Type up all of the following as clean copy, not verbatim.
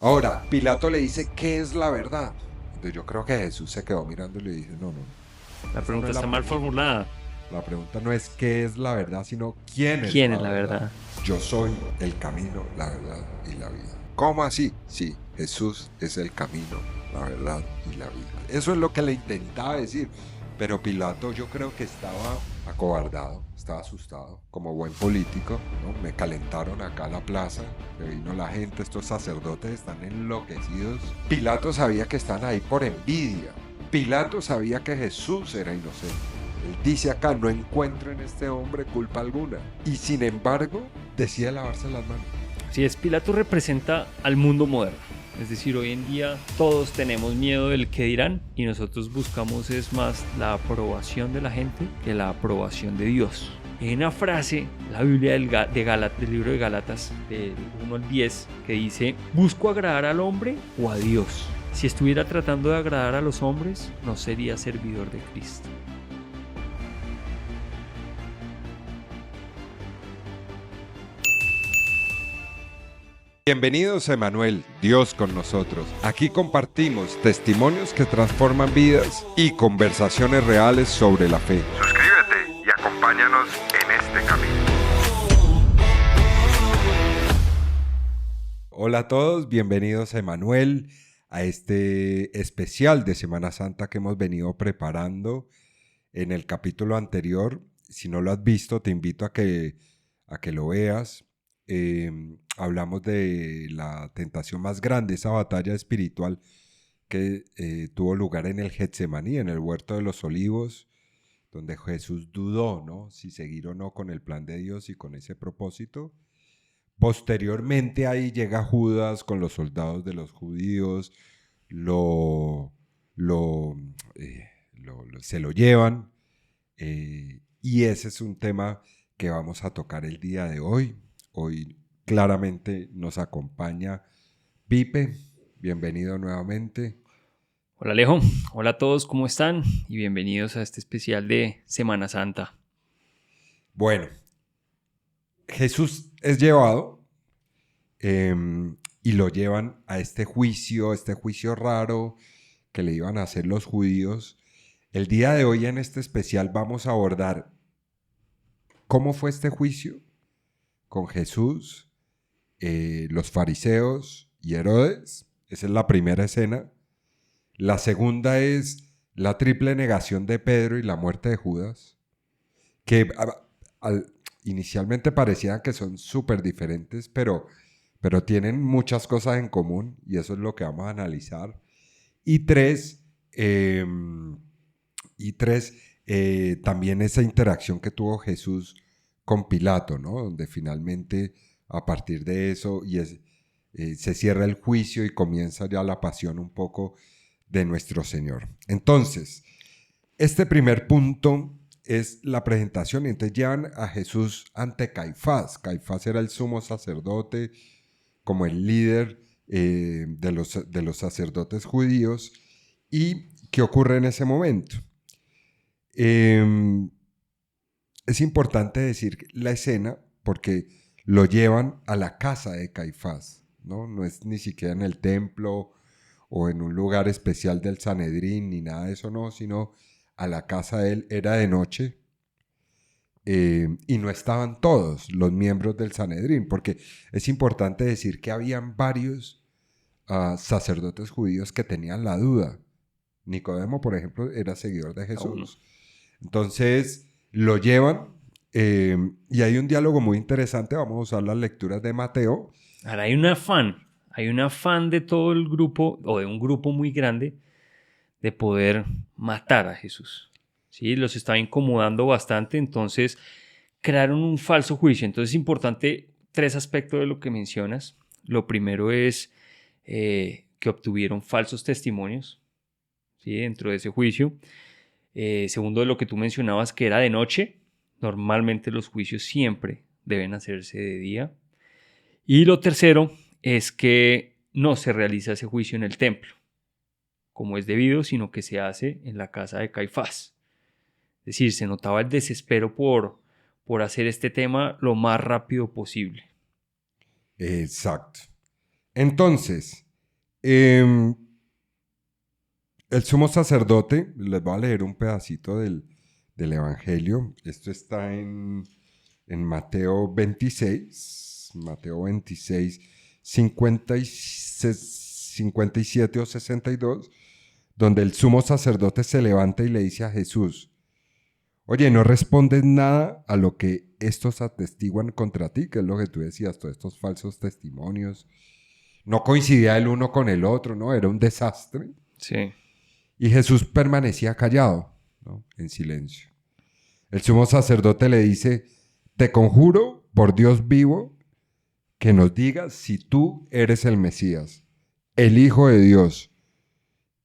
Ahora, Pilato le dice, ¿qué es la verdad? Entonces yo creo que Jesús se quedó mirando y le dice, no, La esa no pregunta es está la mal pregunta. formulada. La pregunta no es qué es la verdad, sino quién es ¿Quién es la la verdad. verdad? Yo soy el camino, la verdad y la vida. ¿Cómo así? Sí, Jesús es el camino, la verdad y la vida. Eso es lo que le intentaba decir. Pero Pilato yo creo que estaba acobardado, estaba asustado, como buen político, ¿no? Me calentaron acá a la plaza, que vino la gente, estos sacerdotes están enloquecidos. Pilato sabía que están ahí por envidia. Pilato sabía que Jesús era inocente. Él dice acá, no encuentro en este hombre culpa alguna. Y sin embargo, decide lavarse las manos. Si es, Pilato representa al mundo moderno. Es decir, hoy en día todos tenemos miedo del que dirán y nosotros buscamos es más la aprobación de la gente que la aprobación de Dios. Hay una frase, la Biblia del libro de Gálatas, del 1 al 10, que dice, ¿busco agradar al hombre o a Dios? Si estuviera tratando de agradar a los hombres, no sería servidor de Cristo. Bienvenidos a Emanuel, Dios con nosotros. Aquí compartimos testimonios que transforman vidas y conversaciones reales sobre la fe. Suscríbete y acompáñanos en este camino. Hola a todos, bienvenidos a Emanuel, a este especial de Semana Santa que hemos venido preparando en el capítulo anterior. Si no lo has visto, te invito a que lo veas. Hablamos de la tentación más grande, esa batalla espiritual que tuvo lugar en el Getsemaní, en el Huerto de los Olivos, donde Jesús dudó, ¿no? Si seguir o no con el plan de Dios y con ese propósito. Posteriormente ahí llega Judas con los soldados de los judíos, lo, lo, se lo llevan, y ese es un tema que vamos a tocar el día de hoy. Hoy claramente nos acompaña Pipe. Bienvenido nuevamente. Hola Alejo, hola a todos, ¿cómo están? Y bienvenidos a este especial de Semana Santa. Bueno, Jesús es llevado eh, y lo llevan a este juicio raro que le iban a hacer los judíos. El día de hoy en este especial vamos a abordar cómo fue este juicio con Jesús, los fariseos y Herodes. Esa es la primera escena. La segunda es la triple negación de Pedro y la muerte de Judas, que inicialmente parecían que son súper diferentes, pero tienen muchas cosas en común y eso es lo que vamos a analizar. Y tres, eh, también esa interacción que tuvo Jesús con Pilato, ¿no? Donde finalmente a partir de eso se cierra el juicio y comienza ya la pasión un poco de nuestro Señor. Entonces, este primer punto es la presentación y entonces llevan a Jesús ante Caifás. Caifás era el sumo sacerdote, como el líder de los sacerdotes judíos. ¿Y qué ocurre en ese momento? Eh, es importante decir la escena porque lo llevan a la casa de Caifás, ¿no? No es ni siquiera en el templo o en un lugar especial del Sanedrín ni nada de eso, no, sino a la casa de él. Era de noche y no estaban todos los miembros del Sanedrín, porque es importante decir que habían varios sacerdotes judíos que tenían la duda. Nicodemo, por ejemplo, era seguidor de A uno. Jesús. Entonces lo llevan y hay un diálogo muy interesante. Vamos a usar las lecturas de Mateo. Ahora hay un afán de todo el grupo o de un grupo muy grande de poder matar a Jesús. ¿Sí? Los estaba incomodando bastante, entonces crearon un falso juicio. Entonces es importante tres aspectos de lo que mencionas. Lo primero es que obtuvieron falsos testimonios, ¿sí? Dentro de ese juicio. Segundo, de lo que tú mencionabas, que era de noche. Normalmente los juicios siempre deben hacerse de día. Y lo tercero es que no se realiza ese juicio en el templo, como es debido, sino que se hace en la casa de Caifás. Es decir, se notaba el desespero por hacer este tema lo más rápido posible. Exacto. Entonces, Em, el sumo sacerdote, les voy a leer un pedacito del Evangelio. Esto está en Mateo 26, 57 o 62, donde el sumo sacerdote se levanta y le dice a Jesús: oye, no respondes nada a lo que estos atestiguan contra ti, que es lo que tú decías, todos estos falsos testimonios. No coincidía el uno con el otro, ¿no? Era un desastre. Sí. Y Jesús permanecía callado, ¿no? En silencio. El sumo sacerdote le dice: te conjuro por Dios vivo que nos digas si tú eres el Mesías, el Hijo de Dios.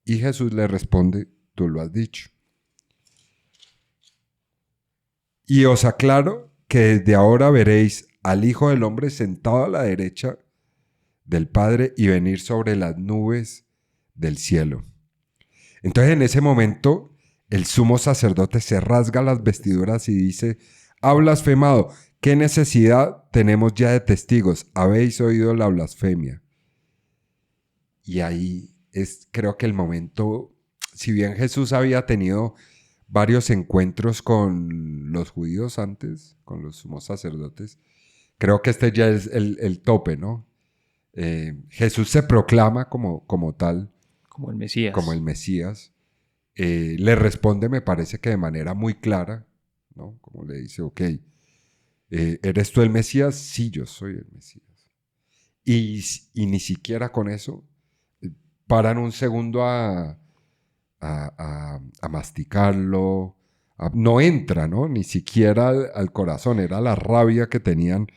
Y Jesús le responde: tú lo has dicho. Y os aclaro que desde ahora veréis al Hijo del Hombre sentado a la derecha del Padre y venir sobre las nubes del cielo. Entonces, en ese momento, el sumo sacerdote se rasga las vestiduras y dice: ha blasfemado. ¿Qué necesidad tenemos ya de testigos? Habéis oído la blasfemia. Y ahí es, creo que el momento, si bien Jesús había tenido varios encuentros con los judíos antes, con los sumos sacerdotes, creo que este ya es el tope, ¿no? Jesús se proclama como tal, Como el Mesías. como el Mesías. Le responde, me parece que de manera muy clara, ¿no? Como le dice: ok, ¿eres tú el Mesías? Sí, yo soy el Mesías. Y ni siquiera con eso paran un segundo a masticarlo. No entra, ¿no? Ni siquiera al corazón. Era la rabia que tenían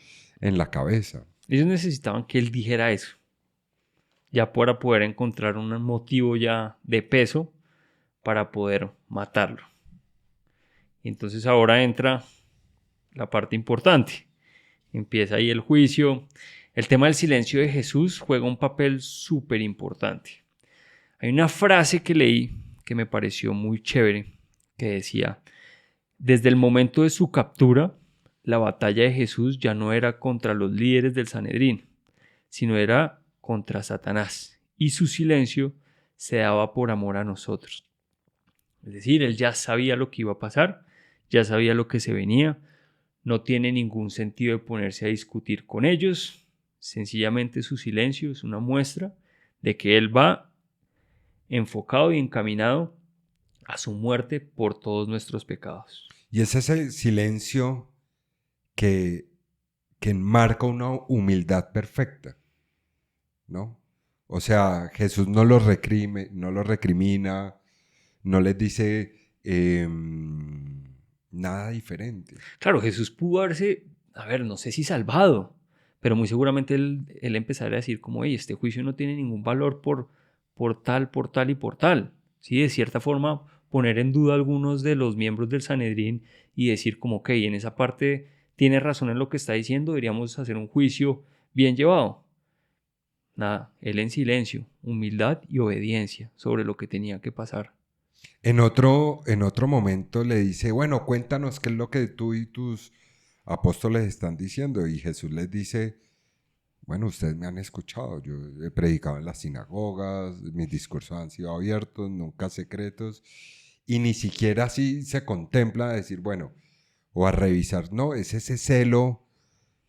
en la cabeza. Ellos necesitaban que él dijera eso, ya para poder encontrar un motivo ya de peso para poder matarlo. Y entonces ahora entra la parte importante. Empieza ahí el juicio. El tema del silencio de Jesús juega un papel súper importante. Hay una frase que leí que me pareció muy chévere, que decía: desde el momento de su captura, la batalla de Jesús ya no era contra los líderes del Sanedrín, sino era contra Satanás, y su silencio se daba por amor a nosotros. Es decir, él ya sabía lo que iba a pasar, ya sabía lo que se venía, no tiene ningún sentido de ponerse a discutir con ellos, sencillamente su silencio es una muestra de que él va enfocado y encaminado a su muerte por todos nuestros pecados. Y es ese silencio que enmarca una humildad perfecta, ¿no? O sea, Jesús no los recrimina, no les dice nada diferente. Claro, Jesús pudo haberse, no sé si salvado, pero muy seguramente él empezaría a decir como: hey, este juicio no tiene ningún valor por tal, por tal y por tal. ¿Sí? De cierta forma, poner en duda a algunos de los miembros del Sanedrín y decir como: ok, en esa parte tiene razón en lo que está diciendo, deberíamos hacer un juicio bien llevado. Nada, él en silencio, humildad y obediencia sobre lo que tenía que pasar. En otro momento le dice: bueno, cuéntanos qué es lo que tú y tus apóstoles están diciendo. Y Jesús les dice: bueno, ustedes me han escuchado, yo he predicado en las sinagogas, mis discursos han sido abiertos, nunca secretos, y ni siquiera así se contempla a decir, bueno, o a revisar, no, es ese celo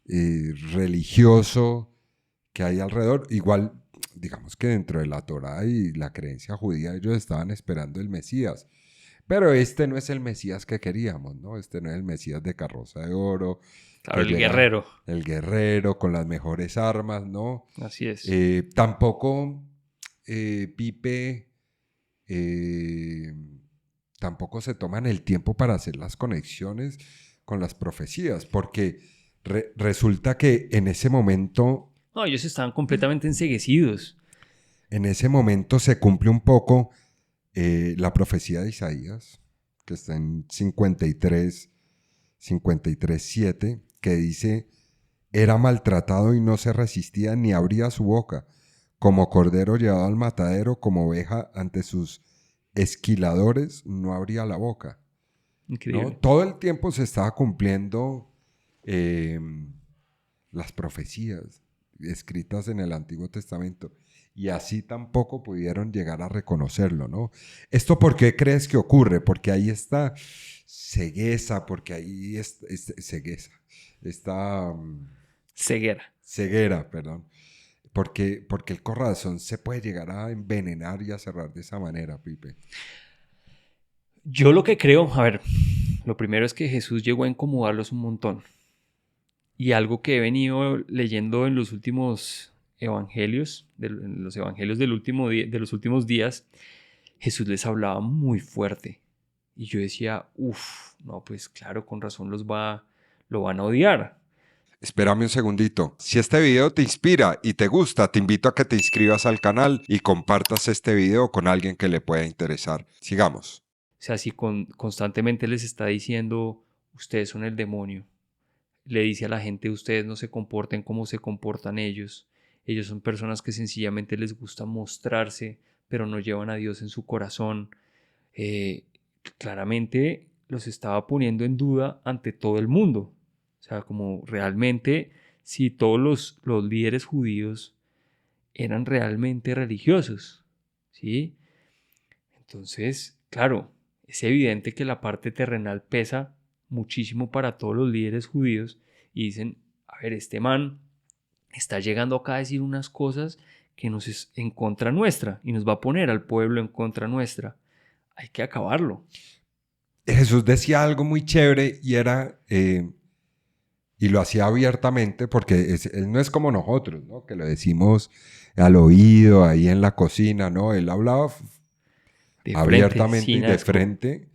religioso que hay alrededor. Igual, digamos que dentro de la Torá y la creencia judía ellos estaban esperando el Mesías, pero este no es el Mesías que queríamos, ¿no? Este no es el Mesías de carroza de oro, Claro, que el llega guerrero. el guerrero con las mejores armas, ¿no? Así es. Tampoco Pipe, eh, tampoco se toman el tiempo para hacer las conexiones con las profecías, porque resulta que No, ellos estaban completamente enceguecidos. en ese momento se cumple un poco la profecía de Isaías, que está en 53, 7, que dice: era maltratado y no se resistía ni abría su boca, como cordero llevado al matadero, como oveja ante sus esquiladores, no abría la boca, ¿no? Increíble. Todo el tiempo se estaba cumpliendo eh, las profecías escritas en el Antiguo Testamento. y así tampoco pudieron llegar a reconocerlo, ¿no? ¿Esto por qué crees que ocurre? Porque ahí está cegueza, porque ahí es cegueza, está Ceguera. ceguera, perdón. Porque el corazón se puede llegar a envenenar y a cerrar de esa manera, Pipe. Yo lo que creo, a ver, lo primero es que Jesús llegó a incomodarlos un montón. Y algo que he venido leyendo en los últimos evangelios, en los evangelios de los últimos días, Jesús les hablaba muy fuerte. Y yo decía, uff, no, pues claro, con razón lo van a odiar. Espérame un segundito. Si este video te inspira y te gusta, te invito a que te inscribas al canal y compartas este video con alguien que le pueda interesar. Sigamos. O sea, si constantemente les está diciendo, ustedes son el demonio, le dice a la gente, ustedes no se comporten como se comportan ellos. Ellos son personas que sencillamente les gusta mostrarse, pero no llevan a Dios en su corazón. Eh, Claramente los estaba poniendo en duda ante todo el mundo. O sea, como realmente, si todos los líderes judíos eran realmente religiosos, ¿sí? Entonces, claro, es evidente que la parte terrenal pesa muchísimo para todos los líderes judíos y dicen, a ver, este man está llegando acá a decir unas cosas que nos es en contra nuestra y nos va a poner al pueblo en contra nuestra. Hay que acabarlo. Jesús decía algo muy chévere y era, y lo hacía abiertamente porque él no es como nosotros, ¿no? Que lo decimos al oído, ahí en la cocina, ¿no? Él hablaba De frente, abiertamente y sin de asco. frente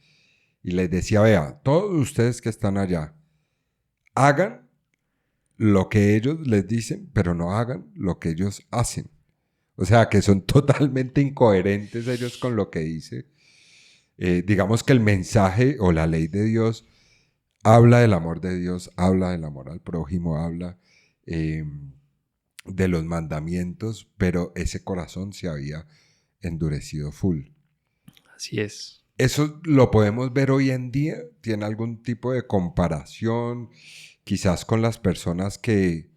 y les decía, vea, todos ustedes que están allá, hagan lo que ellos les dicen, pero no hagan lo que ellos hacen. O sea, que son totalmente incoherentes ellos con lo que dice. Digamos que el mensaje o la ley de Dios habla del amor de Dios, habla del amor al prójimo, habla eh, de los mandamientos, pero ese corazón se había endurecido full. Así es. Eso lo podemos ver hoy en día. ¿Tiene algún tipo de comparación quizás con las personas que,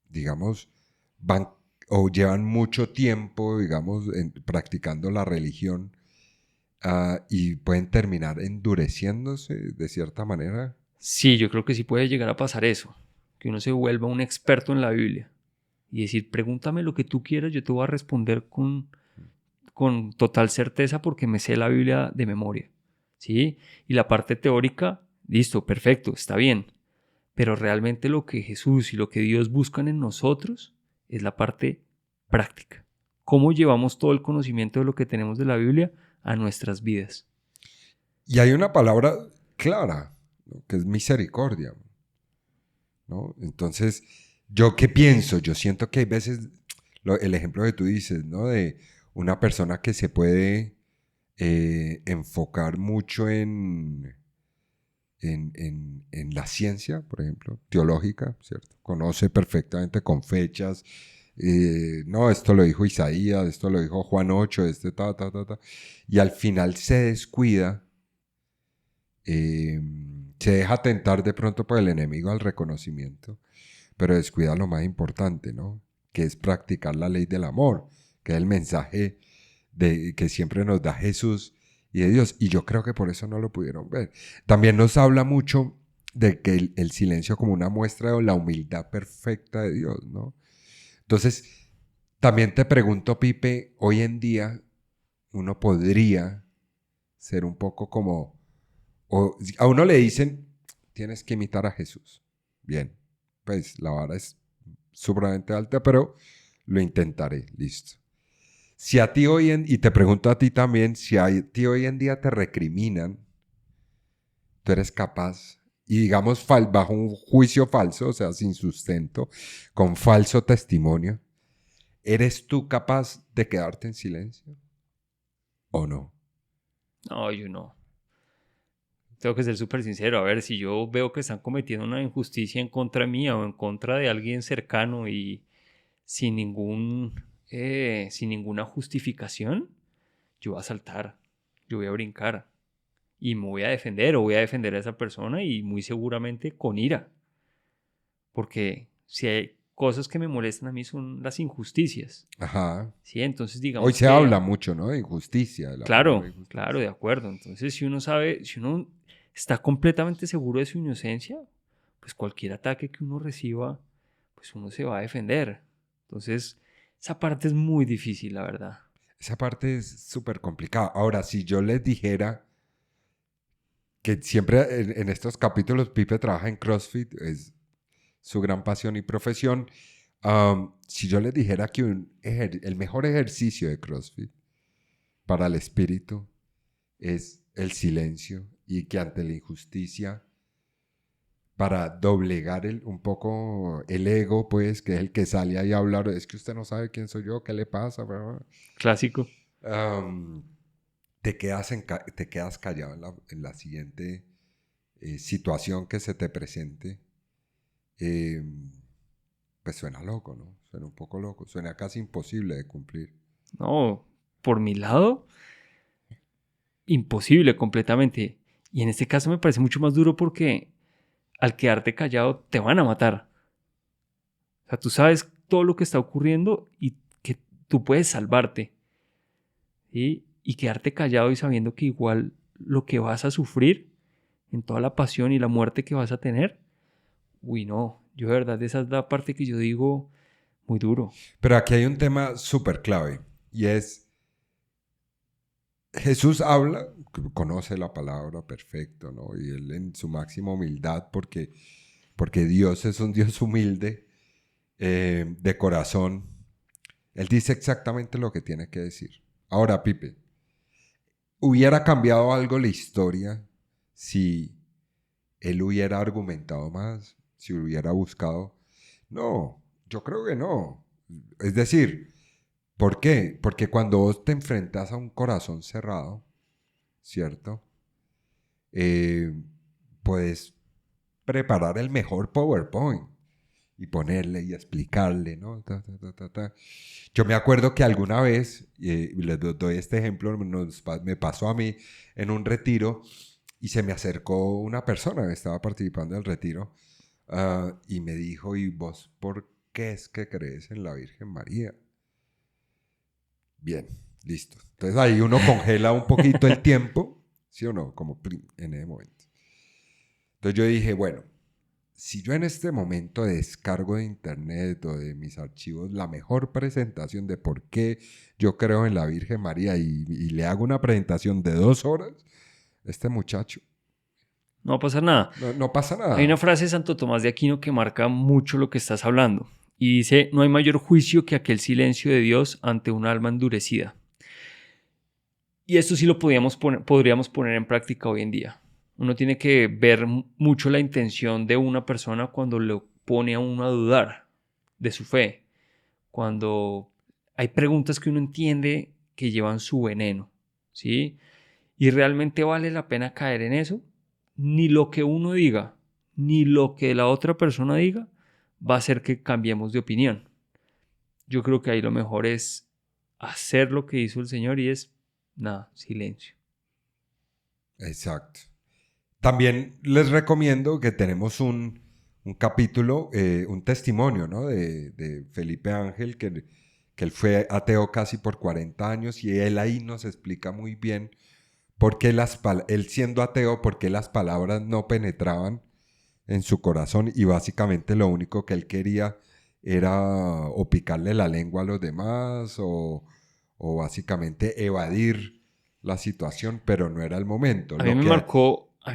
digamos, van o llevan mucho tiempo, digamos, practicando la religión y pueden terminar endureciéndose de cierta manera? Sí, yo creo que sí puede llegar a pasar eso, que uno se vuelva un experto en la Biblia y decir, pregúntame lo que tú quieras, yo te voy a responder con total certeza porque me sé la Biblia de memoria, ¿sí? Y la parte teórica, listo, perfecto, está bien, pero realmente lo que Jesús y lo que Dios buscan en nosotros es la parte práctica. ¿Cómo llevamos todo el conocimiento de lo que tenemos de la Biblia a nuestras vidas? Y hay una palabra clara, ¿no? Que es misericordia, ¿no? Entonces, ¿yo qué pienso? Yo siento que hay veces, el ejemplo que tú dices, ¿no? De una persona que se puede enfocar mucho en la ciencia, por ejemplo, teológica, ¿cierto? Conoce perfectamente con fechas. No, esto lo dijo Isaías, esto lo dijo Juan 8, ta. Y al final se descuida, eh, se deja tentar de pronto por el enemigo al reconocimiento, pero descuida lo más importante, ¿no? Que es practicar la ley del amor, que es el mensaje que siempre nos da Jesús y de Dios. Y yo creo que por eso no lo pudieron ver. También nos habla mucho de que el silencio como una muestra de la humildad perfecta de Dios, ¿no? Entonces, también te pregunto, Pipe, hoy en día uno podría ser un poco como, a uno le dicen, tienes que imitar a Jesús. Bien, pues la vara es supremamente alta, pero lo intentaré, listo. Si a ti y te pregunto a ti también, si a ti hoy en día te recriminan, tú eres capaz, y digamos bajo un juicio falso, o sea, sin sustento, con falso testimonio, ¿eres tú capaz de quedarte en silencio o no? No, yo no. Tengo que ser súper sincero. A ver, si yo veo que están cometiendo una injusticia en contra mía o en contra de alguien cercano y sin sin ninguna justificación, yo voy a saltar, yo voy a brincar y me voy a defender o voy a defender a esa persona y muy seguramente con ira. Porque si cosas que me molestan a mí son las injusticias. Ajá. Sí, entonces digamos Hoy se que, habla mucho, ¿no? De injusticia, de la palabra claro, injusticia. claro, de acuerdo. Entonces, si uno está completamente seguro de su inocencia, pues cualquier ataque que uno reciba, pues uno se va a defender. Entonces, esa parte es muy difícil, la verdad. Esa parte es súper complicada. Ahora, si yo les dijera que siempre en estos capítulos Pipe trabaja en CrossFit, es su gran pasión y profesión. Si yo les dijera que el mejor ejercicio de CrossFit para el espíritu es el silencio y que ante la injusticia, para doblegar un poco el ego, pues, que es el que sale ahí a hablar, es que usted no sabe quién soy yo, qué le pasa, Clásico. um, te quedas callado en la siguiente situación que se te presente. Eh, pues suena loco, ¿no? Suena un poco loco, suena casi imposible de cumplir. No, por mi lado, imposible completamente. Y en este caso me parece mucho más duro porque al quedarte callado te van a matar. O sea, tú sabes todo lo que está ocurriendo y que tú puedes salvarte. ¿Sí? Y quedarte callado y sabiendo que igual lo que vas a sufrir en toda la pasión y la muerte que vas a tener, uy, no. Yo de verdad, esa es la parte que yo digo muy duro. Pero aquí hay un tema súper clave y es, Jesús habla, conoce la palabra perfecto, ¿no? Y él en su máxima humildad, porque Dios es un Dios humilde, de corazón, él dice exactamente lo que tiene que decir. Ahora, Pipe, ¿hubiera cambiado algo la historia si él hubiera argumentado más, si hubiera buscado? No, yo creo que no. Es decir, ¿por qué? Porque cuando vos te enfrentas a un corazón cerrado, ¿cierto? Eh, puedes preparar el mejor PowerPoint y ponerle y explicarle, ¿no? Yo me acuerdo que alguna vez, y les doy este ejemplo, me pasó a mí en un retiro y se me acercó una persona que estaba participando del retiro y me dijo, ¿y vos por qué es que crees en la Virgen María? Bien, listo. Entonces ahí uno congela un poquito el tiempo, ¿sí o no? Como en ese momento. Entonces yo dije, bueno, si yo en este momento descargo de internet o de mis archivos la mejor presentación de por qué yo creo en la Virgen María y le hago una presentación de 2 horas, este muchacho, No va a pasar nada. no pasa Hay una nada. frase de Santo Tomás de Aquino que marca mucho lo que estás hablando. Y dice, no hay mayor juicio que aquel silencio de Dios ante un alma endurecida. Y esto sí lo podríamos poner en práctica hoy en día. Uno tiene que ver mucho la intención de una persona cuando lo pone a uno a dudar de su fe. Cuando hay preguntas que uno entiende que llevan su veneno, ¿sí? Y realmente vale la pena caer en eso. Ni lo que uno diga, ni lo que la otra persona diga, va a hacer que cambiemos de opinión. Yo creo que ahí lo mejor es hacer lo que hizo el Señor y es, nada, silencio. Exacto. También les recomiendo que tenemos un capítulo, un testimonio, ¿no? De Felipe Ángel, que él fue ateo casi por 40 años y él ahí nos explica muy bien por qué él siendo ateo, por qué las palabras no penetraban en su corazón y básicamente lo único que él quería era o picarle la lengua a los demás o básicamente evadir la situación, pero no era el momento. A mí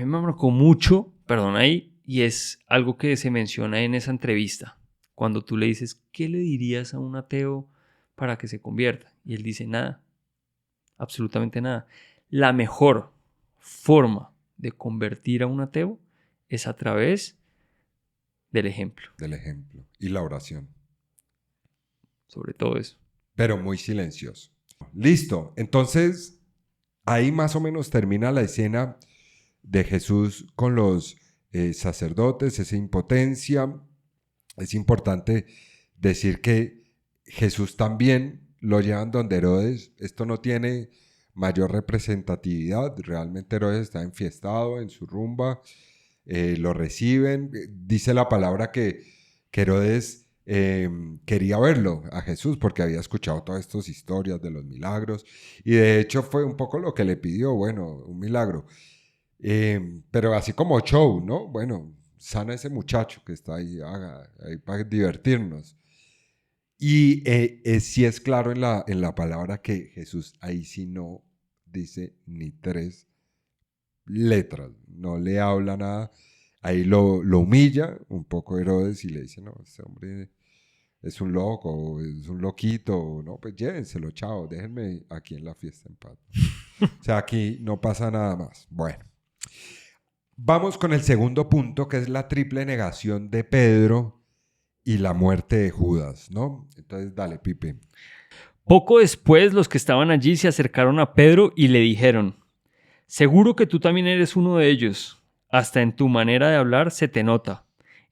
me marcó mucho, perdón ahí, y es algo que se menciona en esa entrevista. Cuando tú le dices, ¿qué le dirías a un ateo para que se convierta? Y él dice, nada, absolutamente nada. La mejor forma de convertir a un ateo es a través del ejemplo, Del ejemplo y la oración, sobre todo eso. pero muy silencioso. Listo, entonces ahí más o menos termina la escena de Jesús con los sacerdotes, esa impotencia. Es importante decir que Jesús también lo llevan donde Herodes. Esto no tiene mayor representatividad. Realmente Herodes está enfiestado en su rumba. Lo reciben. Dice la palabra que Herodes quería verlo a Jesús porque había escuchado todas estas historias de los milagros y de hecho fue un poco lo que le pidió, bueno, un milagro. Pero así como show, ¿no? Bueno, sana ese muchacho que está ahí, ahí para divertirnos. Y sí es claro en la palabra que Jesús ahí sí no dice ni tres letras, no le habla nada. Ahí lo humilla un poco Herodes y le dice, no, este hombre es un loco, es un loquito, no, pues llévenselo, chao, déjenme aquí en la fiesta en paz. O sea, aquí no pasa nada más. Bueno, vamos con el segundo punto, que es la triple negación de Pedro y la muerte de Judas, ¿no? Entonces, dale, Pipe. Poco después, los que estaban allí se acercaron a Pedro y le dijeron: seguro que tú también eres uno de ellos. Hasta en tu manera de hablar se te nota.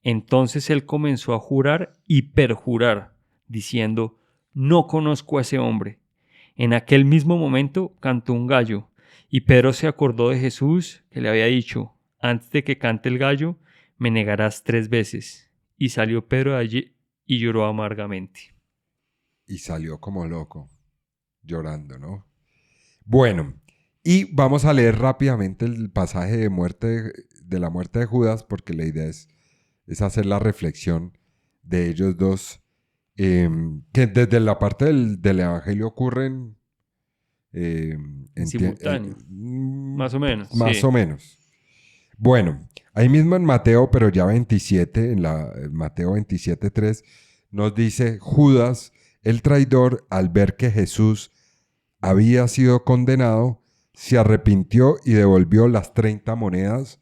Entonces él comenzó a jurar y perjurar, diciendo: no conozco a ese hombre. En aquel mismo momento cantó un gallo, y Pedro se acordó de Jesús, que le había dicho: antes de que cante el gallo, me negarás 3 veces. Y salió Pedro de allí y lloró amargamente. Y salió como loco, llorando, ¿no? Bueno, y vamos a leer rápidamente el pasaje de la muerte de Judas, porque la idea es hacer la reflexión de ellos dos, que desde la parte del Evangelio ocurren En simultáneo, más o menos, más sí. o menos. Bueno, ahí mismo en Mateo, pero ya 27, en Mateo 27:3, nos dice: Judas, el traidor, al ver que Jesús había sido condenado, se arrepintió y devolvió las 30 monedas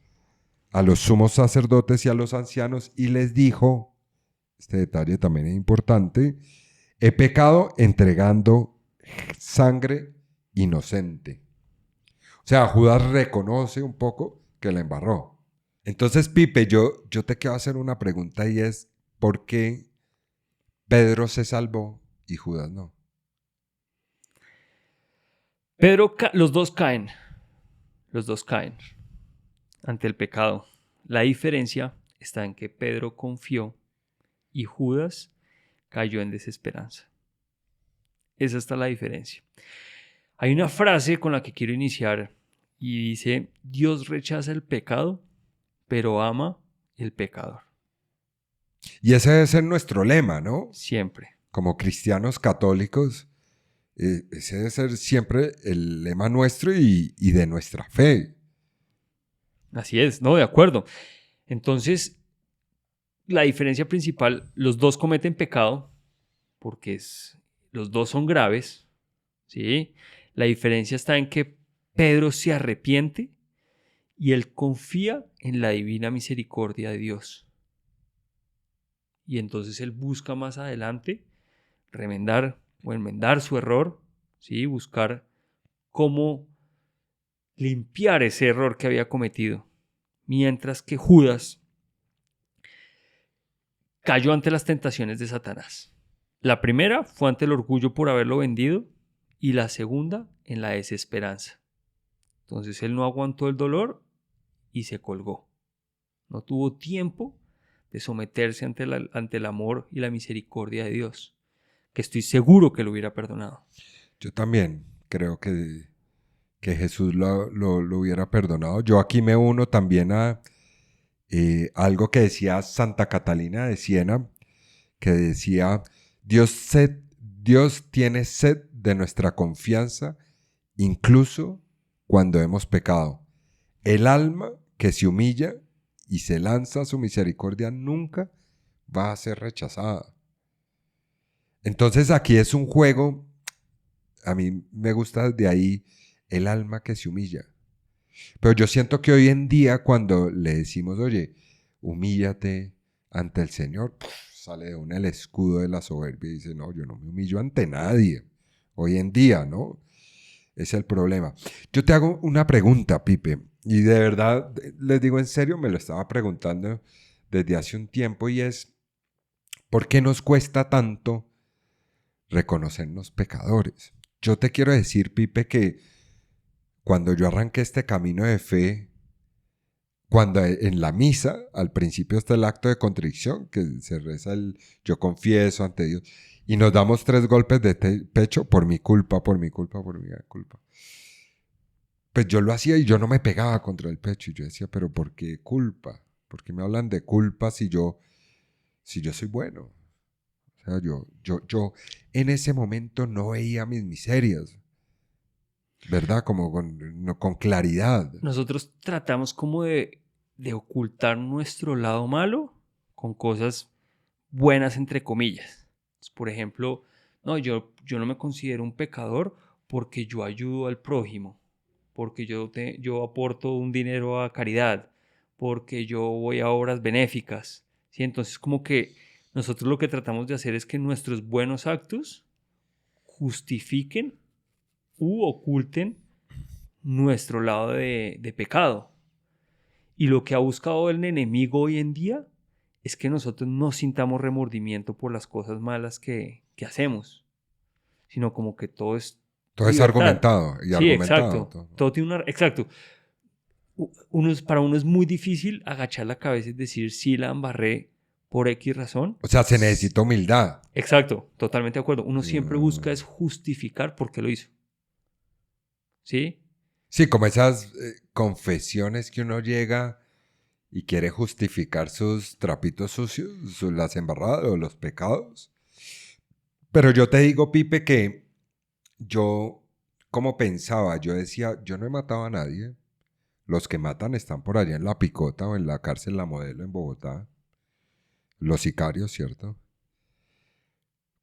a los sumos sacerdotes y a los ancianos y les dijo, este detalle también es importante, he pecado entregando sangre inocente. O sea, Judas reconoce un poco que la embarró. Entonces, Pipe, yo te quiero hacer una pregunta y es, ¿por qué Pedro se salvó y Judas no? Pero los dos caen ante el pecado. La diferencia está en que Pedro confió y Judas cayó en desesperanza. Esa está la diferencia. Hay una frase con la que quiero iniciar y dice: Dios rechaza el pecado, pero ama el pecador. Y ese debe ser nuestro lema, ¿no? Siempre. Como cristianos católicos, ese debe ser siempre el lema nuestro y de nuestra fe. Así es, ¿no? De acuerdo. Entonces, la diferencia principal, los dos cometen pecado porque los dos son graves, ¿sí? La diferencia está en que Pedro se arrepiente y él confía en la divina misericordia de Dios. Y entonces él busca más adelante remendar o enmendar su error, ¿sí? Buscar cómo limpiar ese error que había cometido. Mientras que Judas cayó ante las tentaciones de Satanás. La primera fue ante el orgullo por haberlo vendido y la segunda en la desesperanza. Entonces él no aguantó el dolor y se colgó. No tuvo tiempo de someterse ante el amor y la misericordia de Dios, que estoy seguro que lo hubiera perdonado. Yo también creo que Jesús lo hubiera perdonado. Yo aquí me uno también a algo que decía Santa Catalina de Siena, que decía, Dios tiene sed de nuestra confianza, incluso cuando hemos pecado. El alma que se humilla y se lanza a su misericordia nunca va a ser rechazada. Entonces aquí es un juego, a mí me gusta de ahí el alma que se humilla. Pero yo siento que hoy en día cuando le decimos, oye, humíllate ante el Señor, sale de uno el escudo de la soberbia y dice, no, yo no me humillo ante nadie. Hoy en día, ¿no? Es el problema. Yo te hago una pregunta, Pipe, y de verdad, les digo en serio, me lo estaba preguntando desde hace un tiempo y es, ¿por qué nos cuesta tanto reconocernos pecadores? Yo te quiero decir, Pipe, que cuando yo arranqué este camino de fe, cuando en la misa, al principio está el acto de contrición, que se reza el yo confieso ante Dios, y nos damos 3 golpes de pecho por mi culpa, por mi culpa, por mi culpa. Pues yo lo hacía y yo no me pegaba contra el pecho. Y yo decía, pero ¿por qué culpa? ¿Por qué me hablan de culpa si yo soy bueno? O sea, yo en ese momento no veía mis miserias, ¿verdad? Como con claridad. Nosotros tratamos como de ocultar nuestro lado malo con cosas buenas, entre comillas. Por ejemplo, no, yo no me considero un pecador porque yo ayudo al prójimo, porque yo aporto un dinero a caridad, porque yo voy a obras benéficas. ¿Sí? Entonces, como que nosotros lo que tratamos de hacer es que nuestros buenos actos justifiquen u oculten nuestro lado de pecado. Y lo que ha buscado el enemigo hoy en día es que nosotros no sintamos remordimiento por las cosas malas que hacemos, sino como que todo es Todo es libertad. argumentado y Sí, argumentado. exacto. Todo. Todo tiene una... Exacto. Para uno es muy difícil agachar la cabeza y decir, sí, la embarré por X razón. O sea, se necesita humildad. Exacto, totalmente de acuerdo. Uno siempre busca Mm. es justificar por qué lo hizo. ¿Sí? Sí, como esas confesiones que uno llega y quiere justificar sus trapitos sucios, las embarradas o los pecados. Pero yo te digo, Pipe, que yo, como pensaba, yo decía, yo no he matado a nadie. Los que matan están por allá en La Picota o en la cárcel La Modelo en Bogotá. Los sicarios, ¿cierto?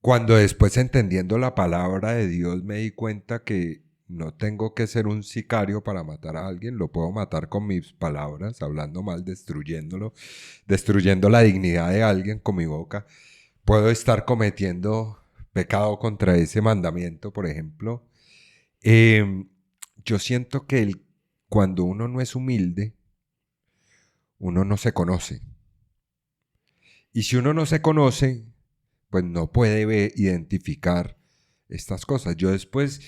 Cuando después, entendiendo la palabra de Dios, me di cuenta que no tengo que ser un sicario para matar a alguien, lo puedo matar con mis palabras, hablando mal, destruyéndolo, destruyendo la dignidad de alguien con mi boca. Puedo estar cometiendo pecado contra ese mandamiento, por ejemplo. Yo siento que cuando uno no es humilde, uno no se conoce. Y si uno no se conoce, pues no puede identificar estas cosas. Yo después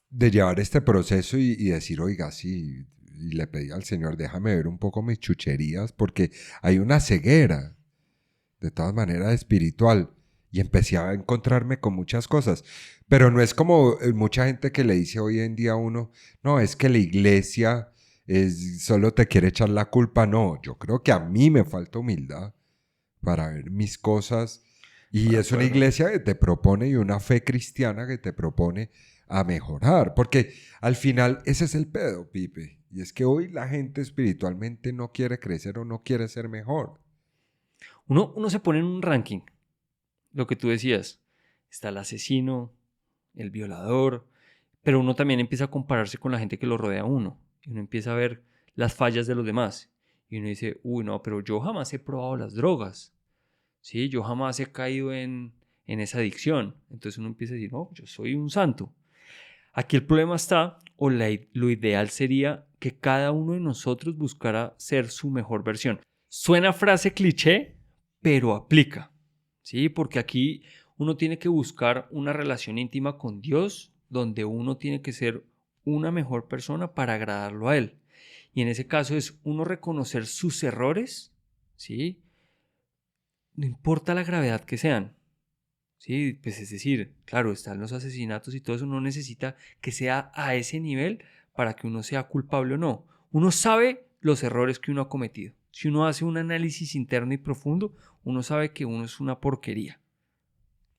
de llevar este proceso y decir, oiga, sí, y le pedí al Señor, déjame ver un poco mis chucherías, porque hay una ceguera, de todas maneras, espiritual. Y empecé a encontrarme con muchas cosas. Pero no es como mucha gente que le dice hoy en día a uno, no, es que la iglesia solo te quiere echar la culpa. No, yo creo que a mí me falta humildad para ver mis cosas. Y De es una acuerdo. iglesia que te propone y una fe cristiana que te propone a mejorar. Porque al final ese es el pedo, Pipe. Y es que hoy la gente espiritualmente no quiere crecer o no quiere ser mejor. Uno se pone en un ranking. Lo que tú decías. Está el asesino, el violador, pero uno también empieza a compararse con la gente que lo rodea a uno. Y uno empieza a ver las fallas de los demás. Y uno dice, uy, no, pero yo jamás he probado las drogas. ¿Sí? Yo jamás he caído en esa adicción. Entonces uno empieza a decir, no, yo soy un santo. Aquí el problema está, o lo ideal sería que cada uno de nosotros buscara ser su mejor versión. Suena frase cliché, pero aplica. ¿Sí? Porque aquí uno tiene que buscar una relación íntima con Dios, donde uno tiene que ser una mejor persona para agradarlo a Él. Y en ese caso es uno reconocer sus errores, ¿sí? No importa la gravedad que sean. Sí, pues es decir, claro, están los asesinatos y todo eso, uno necesita que sea a ese nivel para que uno sea culpable o no. Uno sabe los errores que uno ha cometido. Si uno hace un análisis interno y profundo, uno sabe que uno es una porquería.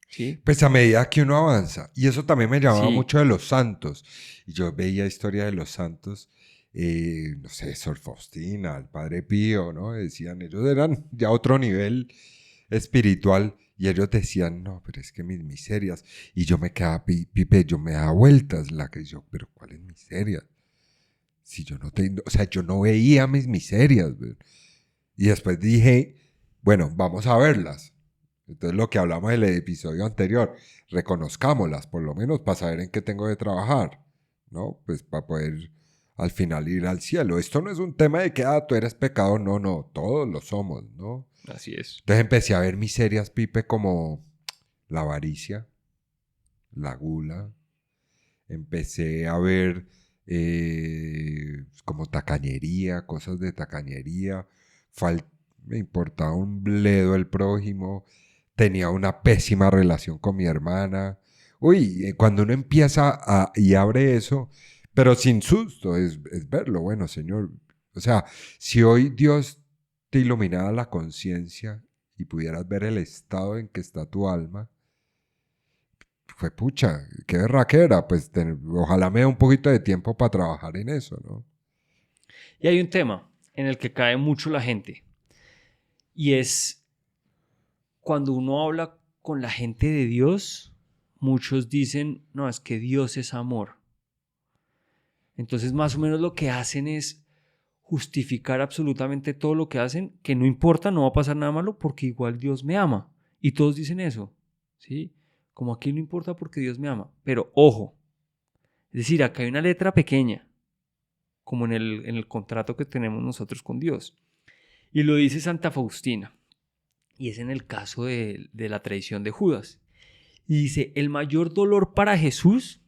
¿Sí? Pues a medida que uno avanza. Y eso también me llamaba Sí, mucho de los santos. Y yo veía historia de los santos, no sé, Sor Faustina, el Padre Pío, ¿no? Decían, ellos eran ya otro nivel espiritual. Y ellos decían, no, pero es que mis miserias. Y yo me quedaba, Pipe, yo me daba vueltas la que yo, pero ¿cuáles miserias? Si yo no tengo, o sea, yo no veía mis miserias. ¿Ve? Y después dije, bueno, vamos a verlas. Entonces lo que hablamos en el episodio anterior, reconozcámoslas, por lo menos para saber en qué tengo de trabajar, ¿no? Pues para poder al final ir al cielo. Esto no es un tema de que, tú eres pecador, no, no, todos lo somos, ¿no? así es. Entonces empecé a ver miserias, Pipe, como la avaricia, la gula. Empecé a ver como tacañería, cosas de tacañería, me importaba un bledo el prójimo, tenía una pésima relación con mi hermana. Uy, cuando uno empieza y abre eso, pero sin susto, es verlo, bueno, Señor. O sea, si hoy Dios te iluminara la conciencia y pudieras ver el estado en que está tu alma, fue pucha, qué berraquera, pues ojalá me dé un poquito de tiempo para trabajar en eso, ¿no? Y hay un tema en el que cae mucho la gente y es cuando uno habla con la gente de Dios, muchos dicen, no, es que Dios es amor. Entonces más o menos lo que hacen es justificar absolutamente todo lo que hacen, que no importa, no va a pasar nada malo porque igual Dios me ama. Y todos dicen eso, ¿sí? Como aquí no importa porque Dios me ama. Pero ojo, es decir, acá hay una letra pequeña, como en el contrato que tenemos nosotros con Dios. Y lo dice Santa Faustina. Y es en el caso de la traición de Judas. Y dice, el mayor dolor para Jesús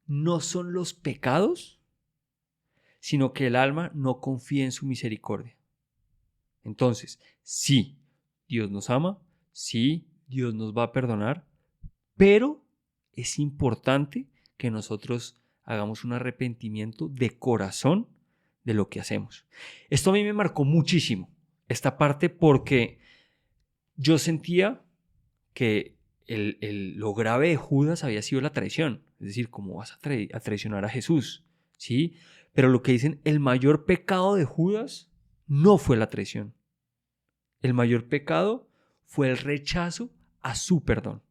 no son los pecados, sino que el alma no confía en su misericordia. Entonces, sí, Dios nos ama, sí, Dios nos va a perdonar, pero es importante que nosotros hagamos un arrepentimiento de corazón de lo que hacemos. Esto a mí me marcó muchísimo, esta parte, porque yo sentía que lo grave de Judas había sido la traición. Es decir, ¿cómo vas a traicionar a Jesús? ¿Sí? Pero lo que dicen, el mayor pecado de Judas no fue la traición. El mayor pecado fue el rechazo a su perdón.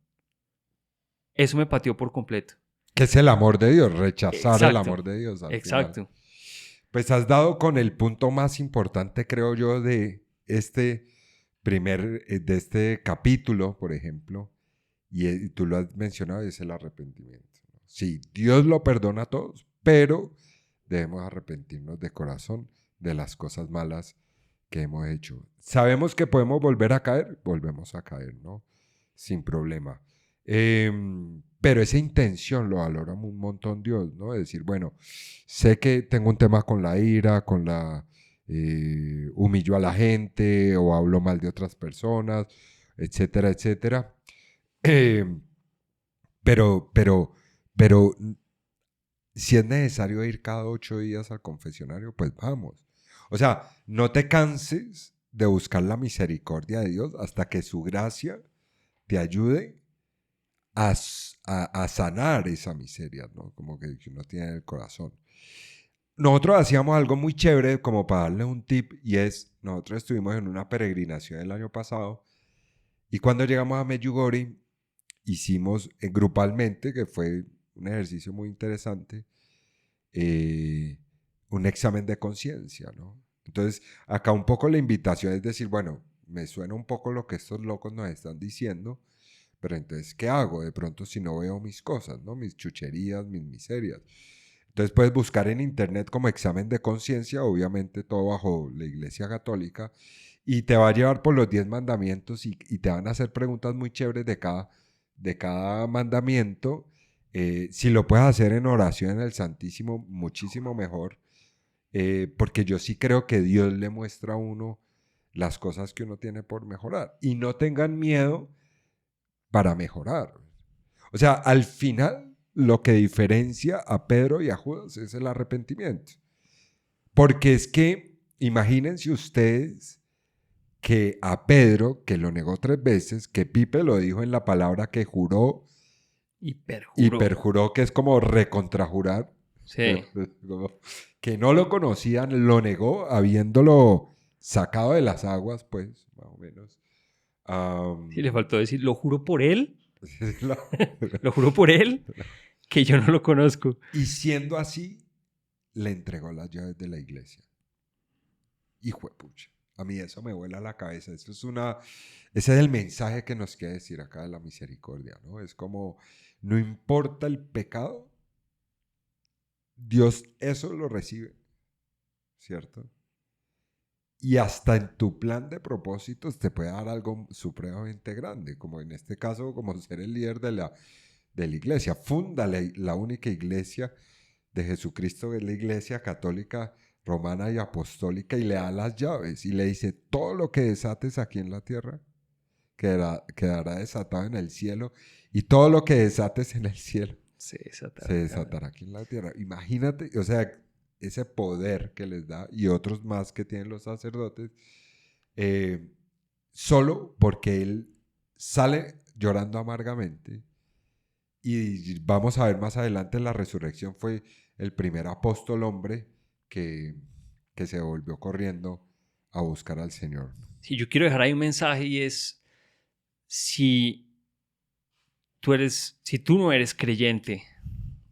Eso me pateó por completo. Que es el amor de Dios, rechazar el Exacto, amor de Dios al final. exacto. Pues has dado con el punto más importante, creo yo, de este de este capítulo, por ejemplo, y tú lo has mencionado, es el arrepentimiento. Sí, Dios lo perdona a todos, pero debemos arrepentirnos de corazón de las cosas malas que hemos hecho. Sabemos que podemos volver a caer, volvemos a caer, ¿no? Sin problema. Pero esa intención lo valora un montón Dios, ¿no? Es decir, bueno, sé que tengo un tema con la ira, con la humillo a la gente o hablo mal de otras personas, etcétera, etcétera. Eh, pero si es necesario ir cada 8 días al confesionario, pues vamos. O sea, no te canses de buscar la misericordia de Dios hasta que su gracia te ayude a sanar esa miseria, ¿no? Como que uno tiene en el corazón. Nosotros hacíamos algo muy chévere como para darle un tip y es, nosotros estuvimos en una peregrinación el año pasado y cuando llegamos a Medjugorje hicimos grupalmente, que fue un ejercicio muy interesante, un examen de conciencia, ¿no? Entonces, acá un poco la invitación es decir, bueno, me suena un poco lo que estos locos nos están diciendo, pero entonces, ¿qué hago? De pronto si no veo mis cosas, ¿no? Mis chucherías, mis miserias. Entonces puedes buscar en internet como examen de conciencia, obviamente todo bajo la Iglesia Católica, y te va a llevar por los 10 mandamientos y te van a hacer preguntas muy chéveres de cada mandamiento. Si lo puedes hacer en oración en el Santísimo, muchísimo mejor, porque yo sí creo que Dios le muestra a uno las cosas que uno tiene por mejorar. Y no tengan miedo para mejorar. O sea, al final lo que diferencia a Pedro y a Judas es el arrepentimiento. Porque es que, imagínense ustedes que a Pedro, que lo negó 3 veces, que Pipe lo dijo en la palabra que juró Y y perjuró. perjuró, que es como recontrajurar, Sí. que no lo conocían, lo negó habiéndolo sacado de las aguas, pues, más o menos. Sí, le faltó decir, lo juro por él, la- lo juro por él, que yo no lo conozco. y siendo así, le entregó las llaves de la iglesia. Hijo de pucha. A mí eso me vuela la cabeza. Ese es el mensaje que nos quiere decir acá de la misericordia, ¿no? Es como, no importa el pecado, Dios eso lo recibe, ¿cierto? Y hasta en tu plan de propósitos te puede dar algo supremamente grande, como en este caso, como ser el líder de la iglesia. Funda la única iglesia de Jesucristo, que es la Iglesia Católica Romana y Apostólica, y le da las llaves y le dice, todo lo que desates aquí en la tierra quedará desatado en el cielo, y todo lo que desates en el cielo Se se desatará. desatará aquí en la tierra. Imagínate, o sea, ese poder que les da, y otros más que tienen los sacerdotes, eh, solo porque él sale llorando amargamente. Y vamos a ver más adelante, la resurrección fue el primer apóstol hombre que, que se volvió corriendo a buscar al Señor. Si yo quiero dejar ahí un mensaje y es, si si tú no eres creyente,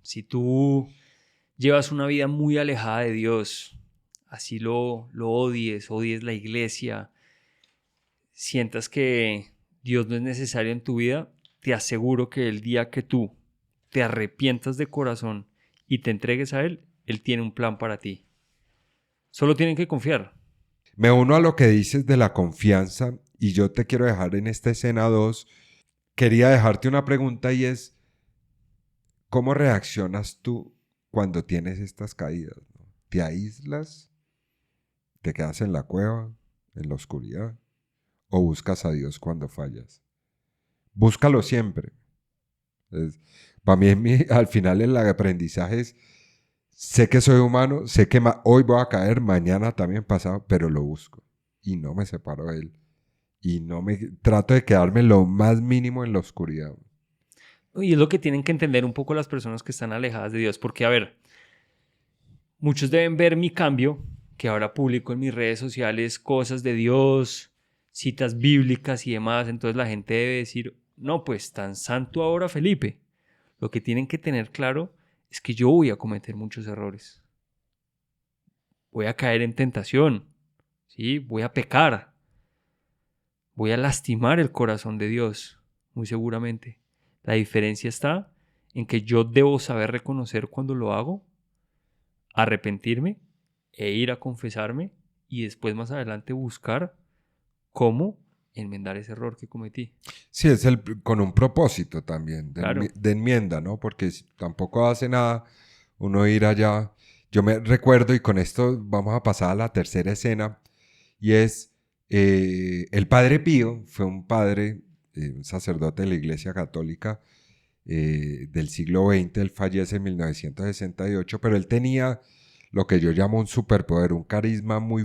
si tú llevas una vida muy alejada de Dios, así lo odies la iglesia, sientas que Dios no es necesario en tu vida, te aseguro que el día que tú te arrepientas de corazón y te entregues a Él tiene un plan para ti. Solo tienen que confiar. Me uno a lo que dices de la confianza, y yo te quiero dejar en esta escena 2. Quería dejarte una pregunta, y es, ¿cómo reaccionas tú cuando tienes estas caídas, ¿no? ¿Te aíslas? ¿Te quedas en la cueva, en la oscuridad? ¿O buscas a Dios cuando fallas? Búscalo siempre. Para mí, al final el aprendizaje es, sé que soy humano, sé que hoy voy a caer, mañana también pasado, pero lo busco. Y no me separo de él. Y no me trato de quedarme lo más mínimo en la oscuridad. Y es lo que tienen que entender un poco las personas que están alejadas de Dios. Porque, a ver, muchos deben ver mi cambio, que ahora publico en mis redes sociales cosas de Dios, citas bíblicas y demás. Entonces la gente debe decir, no, pues tan santo ahora Felipe. Lo que tienen que tener claro es que yo voy a cometer muchos errores. Voy a caer en tentación, ¿sí? Voy a pecar. Voy a lastimar el corazón de Dios, muy seguramente. La diferencia está en que yo debo saber reconocer cuando lo hago, arrepentirme e ir a confesarme y después más adelante buscar cómo enmendar ese error que cometí. Sí, es con un propósito también Claro. de enmienda, ¿no? Porque tampoco hace nada uno ir allá. Yo me recuerdo, y con esto vamos a pasar a la tercera escena, y es el Padre Pío. Fue un padre, un sacerdote de la Iglesia Católica del siglo XX. Él fallece en 1968, pero él tenía lo que yo llamo un superpoder, un carisma muy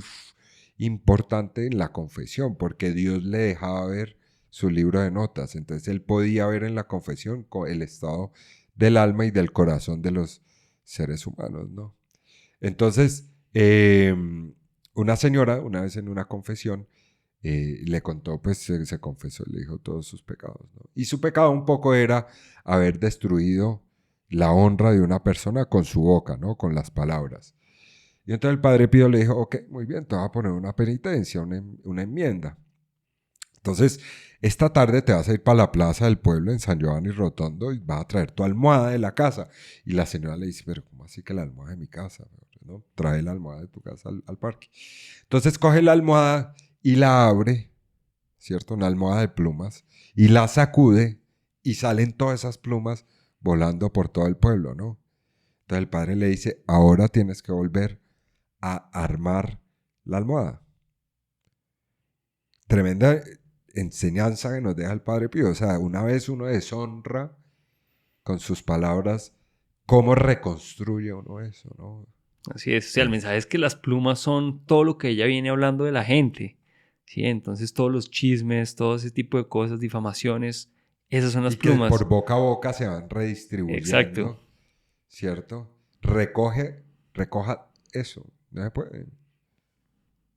importante en la confesión, porque Dios le dejaba ver su libro de notas. Entonces él podía ver en la confesión el estado del alma y del corazón de los seres humanos, ¿no? Entonces, una señora, una vez en una confesión, le contó, pues se confesó, le dijo todos sus pecados, ¿no? Y su pecado un poco era haber destruido la honra de una persona con su boca, ¿no? Con las palabras. Y entonces el Padre Pío le dijo, ok, muy bien, te voy a poner una penitencia, una enmienda. Entonces, esta tarde te vas a ir para la plaza del pueblo en San Giovanni Rotondo y vas a traer tu almohada de la casa. Y la señora le dice, pero ¿cómo así que la almohada de mi casa? ¿No? Trae la almohada de tu casa al parque. Entonces coge la almohada y la abre, ¿cierto? Una almohada de plumas, y la sacude, y salen todas esas plumas volando por todo el pueblo, ¿no? Entonces el padre le dice, ahora tienes que volver a armar la almohada. Tremenda enseñanza que nos deja el Padre Pío. O sea, una vez uno deshonra con sus palabras, ¿cómo reconstruye uno eso, no? Así es. O sea, el mensaje es que las plumas son todo lo que ella viene hablando de la gente. ¿Sí? Entonces todos los chismes, todo ese tipo de cosas, difamaciones, esas son las Y que plumas. por boca a boca se van Exacto. redistribuyendo, ¿cierto? Recoja eso, no se puede,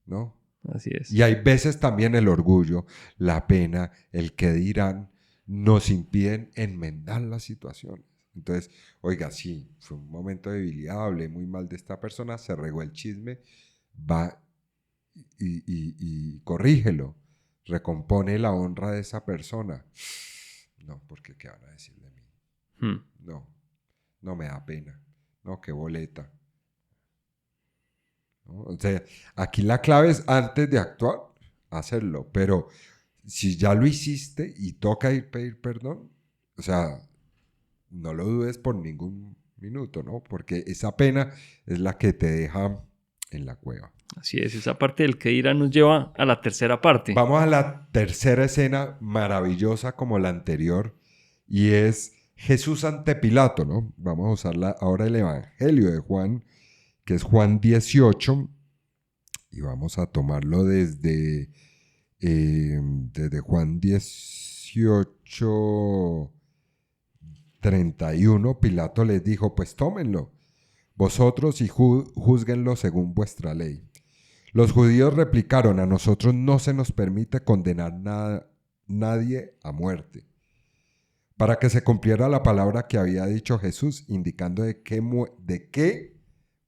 ¿no? Así es. Y hay veces también el orgullo, la pena, el que dirán, nos impiden enmendar las situaciones. Entonces, oiga, sí, fue un momento de debilidad, hablé muy mal de esta persona, se regó el chisme, va y corrígelo, recompone la honra de esa persona. No, porque ¿qué van a decir de mí? Hmm. No, no me da pena. No, qué boleta. ¿No? O sea, aquí la clave es antes de actuar, hacerlo. Pero si ya lo hiciste y toca ir pedir perdón, o sea, no lo dudes por ningún minuto, ¿no? Porque esa pena es la que te deja en la cueva. Así es, esa parte del que dirán nos lleva a la tercera parte. Vamos a la tercera escena maravillosa como la anterior y es Jesús ante Pilato, ¿no? Vamos a usar ahora el Evangelio de Juan, que es Juan 18 y vamos a tomarlo desde Juan 18:31. Pilato les dijo, pues tómenlo vosotros y júzguenlo según vuestra ley. Los judíos replicaron, a nosotros no se nos permite condenar nadie a muerte, para que se cumpliera la palabra que había dicho Jesús, indicando de qué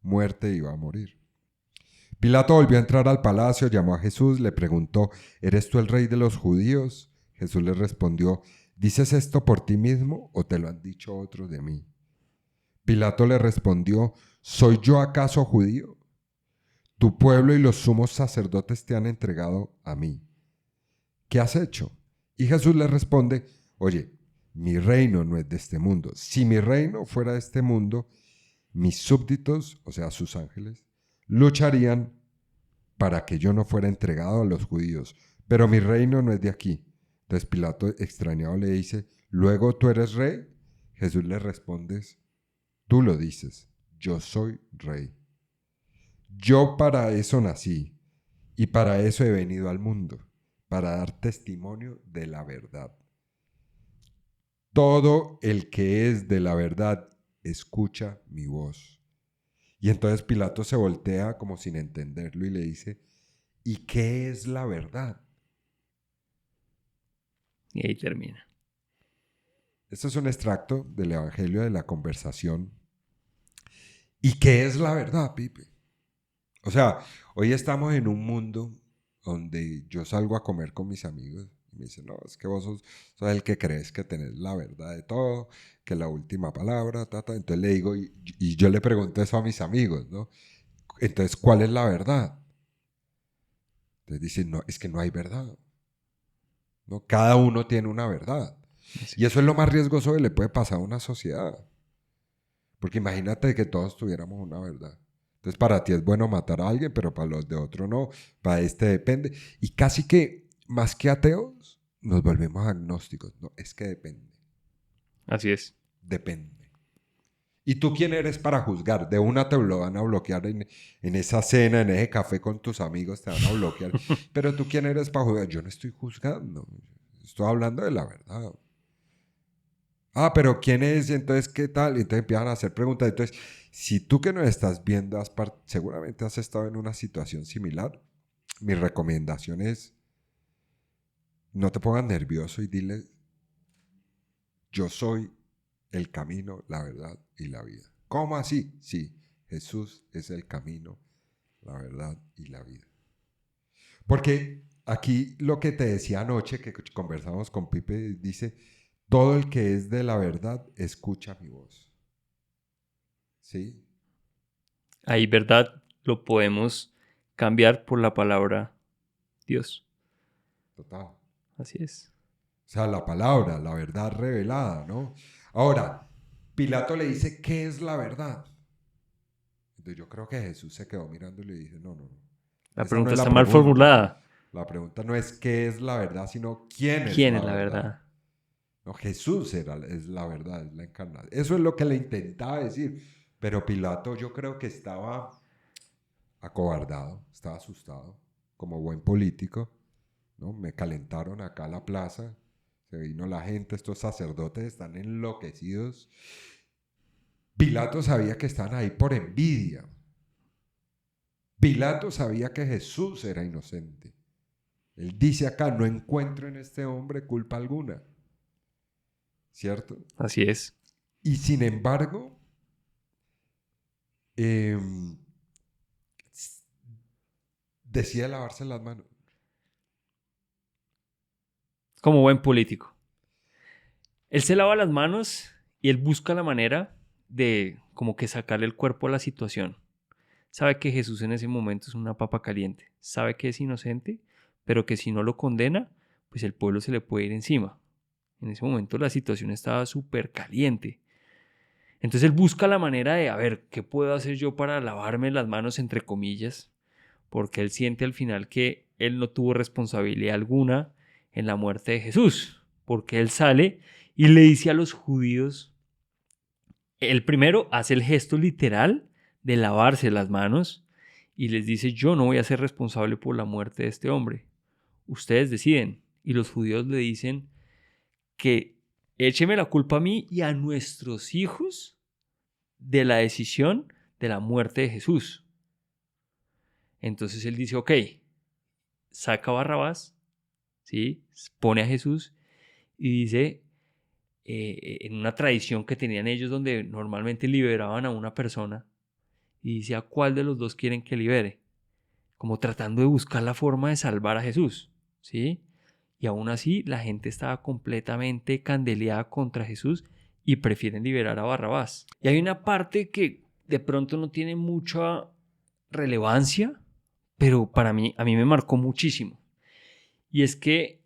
muerte iba a morir. Pilato volvió a entrar al palacio, llamó a Jesús, le preguntó, ¿eres tú el rey de los judíos? Jesús le respondió, ¿dices esto por ti mismo o te lo han dicho otros de mí? Pilato le respondió, ¿soy yo acaso judío? Tu pueblo y los sumos sacerdotes te han entregado a mí. ¿Qué has hecho? Y Jesús le responde, oye, mi reino no es de este mundo. Si mi reino fuera de este mundo, mis súbditos, o sea, sus ángeles, lucharían para que yo no fuera entregado a los judíos. Pero mi reino no es de aquí. Entonces Pilato, extrañado, le dice, ¿luego tú eres rey? Jesús le responde, tú lo dices, yo soy rey. Yo para eso nací y para eso he venido al mundo, para dar testimonio de la verdad. Todo el que es de la verdad escucha mi voz. Y entonces Pilato se voltea como sin entenderlo y le dice, ¿y qué es la verdad? Y ahí termina. Esto es un extracto del Evangelio de la conversación. ¿Y qué es la verdad, Pipe? O sea, hoy estamos en un mundo donde yo salgo a comer con mis amigos y me dicen, no, es que vos sos el que crees que tenés la verdad de todo, que la última palabra, Entonces le digo, y yo le pregunto eso a mis amigos, ¿no? Entonces, ¿cuál es la verdad? Entonces dicen, no, es que no hay verdad, ¿no? Cada uno tiene una verdad. Sí. Y eso es lo más riesgoso que le puede pasar a una sociedad. Porque imagínate que todos tuviéramos una verdad. Entonces, para ti es bueno matar a alguien, pero para los de otro no. Para este depende. Y casi que, más que ateos, nos volvemos agnósticos. No, es que depende. Así es. Depende. ¿Y tú quién eres para juzgar? De una te lo van a bloquear en esa cena, en ese café con tus amigos, te van a bloquear. Pero tú quién eres para juzgar? Yo no estoy juzgando. Estoy hablando de la verdad. Ah, pero ¿quién es? Entonces, ¿qué tal? Y entonces empiezan a hacer preguntas. Entonces, si tú que nos estás viendo, seguramente has estado en una situación similar, mi recomendación es, no te pongas nervioso y dile, yo soy el camino, la verdad y la vida. ¿Cómo así? Sí, Jesús es el camino, la verdad y la vida. Porque aquí lo que te decía anoche, que conversamos con Pipe, dice, todo el que es de la verdad escucha mi voz. ¿Sí? Ahí, ¿verdad? Lo podemos cambiar por la palabra Dios. Total. Así es. O sea, la palabra, la verdad revelada, ¿no? Ahora, Pilato le dice, ¿qué es la verdad? Entonces yo creo que Jesús se quedó mirando y le dice, no, no, no. La Esa no pregunta es la está mal pregunta. formulada. La pregunta no es qué es la verdad, sino quién es ¿Quién la es la verdad. verdad? No, Jesús es la verdad, es la encarnación. Eso es lo que le intentaba decir. Pero Pilato yo creo que estaba acobardado, estaba asustado, como buen político, ¿no? Me calentaron acá a la plaza, se vino la gente, estos sacerdotes están enloquecidos. Pilato sabía que estaban ahí por envidia. Pilato sabía que Jesús era inocente. Él dice acá, no encuentro en este hombre culpa alguna. ¿Cierto? Así es. Y sin embargo, decide lavarse las manos. Como buen político. Él se lava las manos y él busca la manera de como que sacarle el cuerpo a la situación. Sabe que Jesús en ese momento es una papa caliente. Sabe que es inocente, pero que si no lo condena, pues el pueblo se le puede ir encima. En ese momento la situación estaba súper caliente. Entonces él busca la manera de, a ver, ¿qué puedo hacer yo para lavarme las manos, entre comillas? Porque él siente al final que él no tuvo responsabilidad alguna en la muerte de Jesús, porque él sale y le dice a los judíos, el primero hace el gesto literal de lavarse las manos y les dice, yo no voy a ser responsable por la muerte de este hombre, ustedes deciden. Y los judíos le dicen que écheme la culpa a mí y a nuestros hijos de la decisión de la muerte de Jesús. Entonces él dice, ok, saca a Barrabás, ¿sí? Pone a Jesús y dice, en una tradición que tenían ellos donde normalmente liberaban a una persona, y dice, ¿a cuál de los dos quieren que libere? Como tratando de buscar la forma de salvar a Jesús, ¿sí? Y aún así la gente estaba completamente candeleada contra Jesús y prefieren liberar a Barrabás. Y hay una parte que de pronto no tiene mucha relevancia, pero para mí, a mí me marcó muchísimo. Y es que